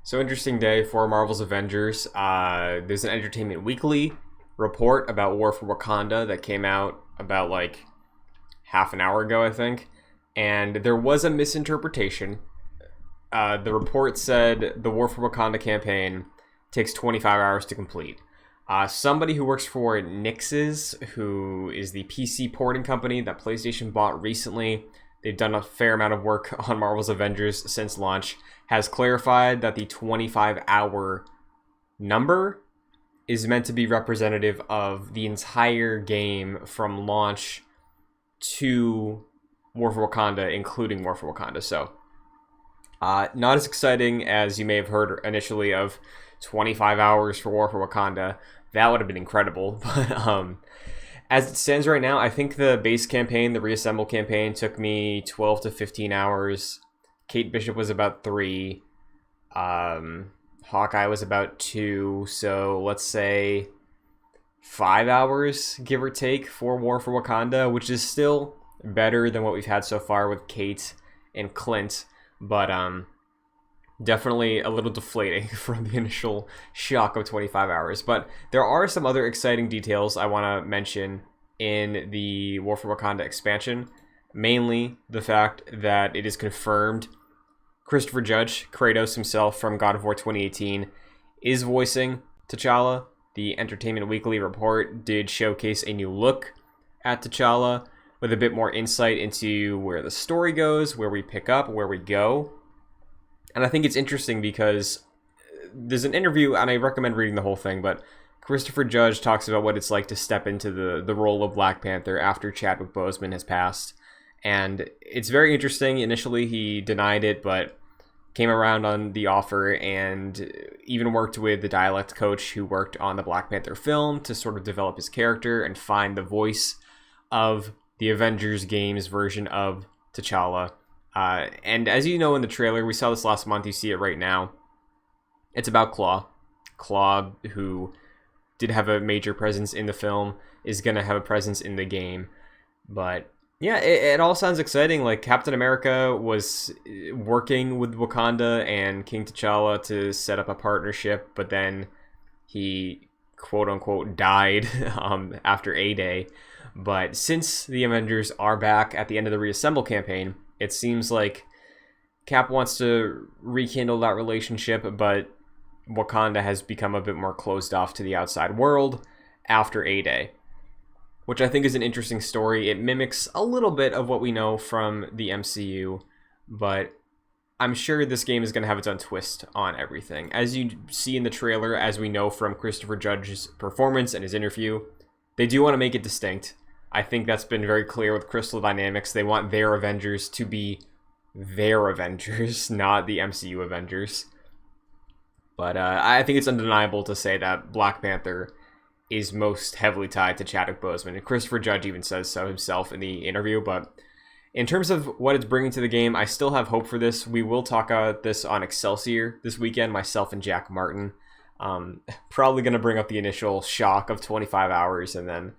So interesting day for Marvel's Avengers. There's an Entertainment Weekly report about War for Wakanda that came out about like half an hour ago, I think. And there was a misinterpretation. The report said the War for Wakanda campaign takes 25 hours to complete. Somebody who works for Nix's, who is the PC porting company that PlayStation bought recently, they've done a fair amount of work on Marvel's Avengers since launch, has clarified that the 25-hour number is meant to be representative of the entire game from launch to War for Wakanda, including War for Wakanda. So, not as exciting as you may have heard initially of 25 hours for War for Wakanda. That would have been incredible. But as it stands right now, I think the base campaign, the Reassemble campaign, took me 12 to 15 hours. Kate Bishop was about 3. Hawkeye was about 2. So let's say 5 hours, give or take, for War for Wakanda, which is still better than what we've had so far with Kate and Clint. But definitely a little deflating from the initial shock of 25 hours. But there are some other exciting details I want to mention in the War for Wakanda expansion. Mainly the fact that it is confirmed Christopher Judge, Kratos himself from God of War 2018, is voicing T'Challa. The Entertainment Weekly report did showcase a new look at T'Challa with a bit more insight into where the story goes, where we pick up, where we go. And I think it's interesting because there's an interview, and I recommend reading the whole thing, but Christopher Judge talks about what it's like to step into the role of Black Panther after Chadwick Boseman has passed. And it's very interesting. Initially, he denied it, but came around on the offer and even worked with the dialect coach who worked on the Black Panther film to sort of develop his character and find the voice of the Avengers games version of T'Challa. And as you know in the trailer, we saw this last month, you see it right now. It's about Claw. Claw, who did have a major presence in the film, is going to have a presence in the game. But yeah, it all sounds exciting. Like Captain America was working with Wakanda and King T'Challa to set up a partnership, but then he quote unquote died after A-Day. But since the Avengers are back at the end of the Reassemble campaign, it seems like Cap wants to rekindle that relationship, but Wakanda has become a bit more closed off to the outside world after A-Day, which I think is an interesting story. It mimics a little bit of what we know from the MCU, but I'm sure this game is going to have its own twist on everything. As you see in the trailer, as we know from Christopher Judge's performance and his interview, they do want to make it distinct. I think that's been very clear with Crystal Dynamics. They want their Avengers to be their Avengers, not the MCU Avengers. But I think it's undeniable to say that Black Panther is most heavily tied to Chadwick Boseman. And Christopher Judge even says so himself in the interview. But in terms of what it's bringing to the game, I still have hope for this. We will talk about this on Excelsior this weekend, myself and Jack Martin. Probably going to bring up the initial shock of 25 hours and then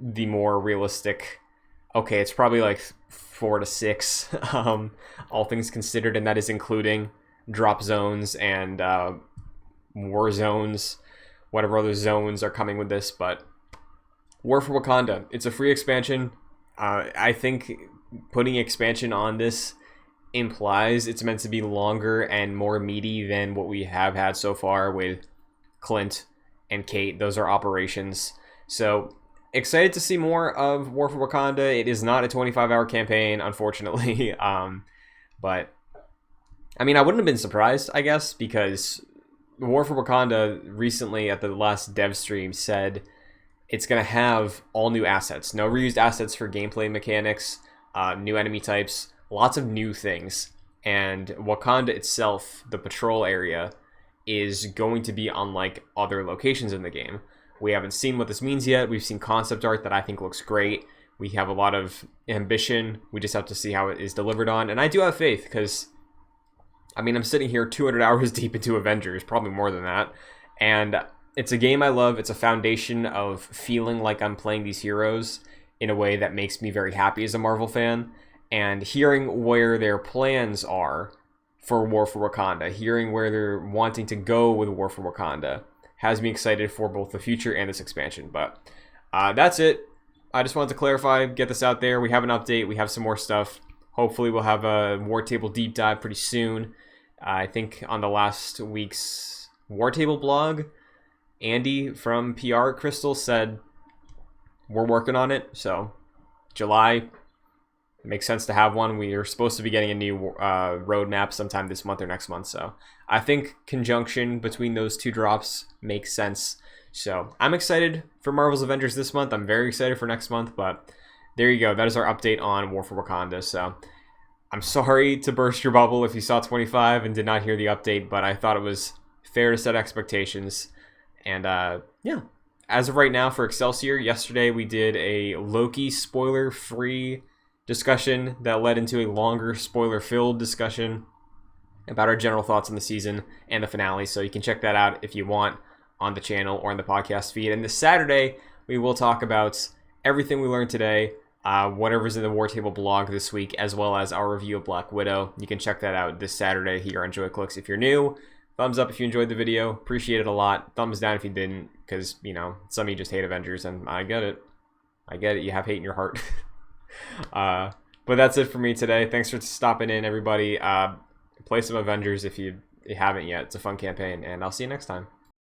the more realistic, okay, it's probably like 4 to 6, all things considered, and that is including drop zones and war zones, whatever other zones are coming with this. But War for Wakanda, it's a free expansion. I think putting expansion on this implies it's meant to be longer and more meaty than what we have had so far with Clint and Kate. Those are operations. So excited to see more of War for Wakanda. It is not a 25-hour campaign, unfortunately. But I mean, I wouldn't have been surprised, I guess, because War for Wakanda recently at the last dev stream said it's going to have all new assets. No reused assets for gameplay mechanics, new enemy types, lots of new things. And Wakanda itself, the patrol area, is going to be unlike other locations in the game. We haven't seen what this means yet. We've seen concept art that I think looks great. We have a lot of ambition. We just have to see how it is delivered on. And I do have faith because, I mean, I'm sitting here 200 hours deep into Avengers, probably more than that. And it's a game I love. It's a foundation of feeling like I'm playing these heroes in a way that makes me very happy as a Marvel fan. And hearing where their plans are for War for Wakanda. Hearing where they're wanting to go with War for Wakanda has me excited for both the future and this expansion. But that's it. I just wanted to clarify, get this out there. We have an update. We have some more stuff. Hopefully we'll have a War Table deep dive pretty soon. I think on the last week's War Table blog, Andy from PR Crystal said we're working on it. So July, it makes sense to have one. We are supposed to be getting a new roadmap sometime this month or next month. So I think conjunction between those two drops makes sense. So I'm excited for Marvel's Avengers this month. I'm very excited for next month. But there you go. That is our update on War for Wakanda. So I'm sorry to burst your bubble if you saw 25 and did not hear the update, but I thought it was fair to set expectations. And yeah, as of right now for Excelsior, yesterday we did a Loki spoiler-free discussion that led into a longer spoiler-filled discussion about our general thoughts on the season and the finale. So you can check that out if you want on the channel or in the podcast feed. And this Saturday, we will talk about everything we learned today, whatever's in the War Table blog this week, as well as our review of Black Widow. You can check that out this Saturday here on JoyClicks if you're new. Thumbs up if you enjoyed the video. Appreciate it a lot. Thumbs down if you didn't, because, you know, some of you just hate Avengers, and I get it. I get it. You have hate in your heart. But that's it for me today. Thanks for stopping in, everybody. Play some Avengers if you haven't yet. It's a fun campaign, and I'll see you next time.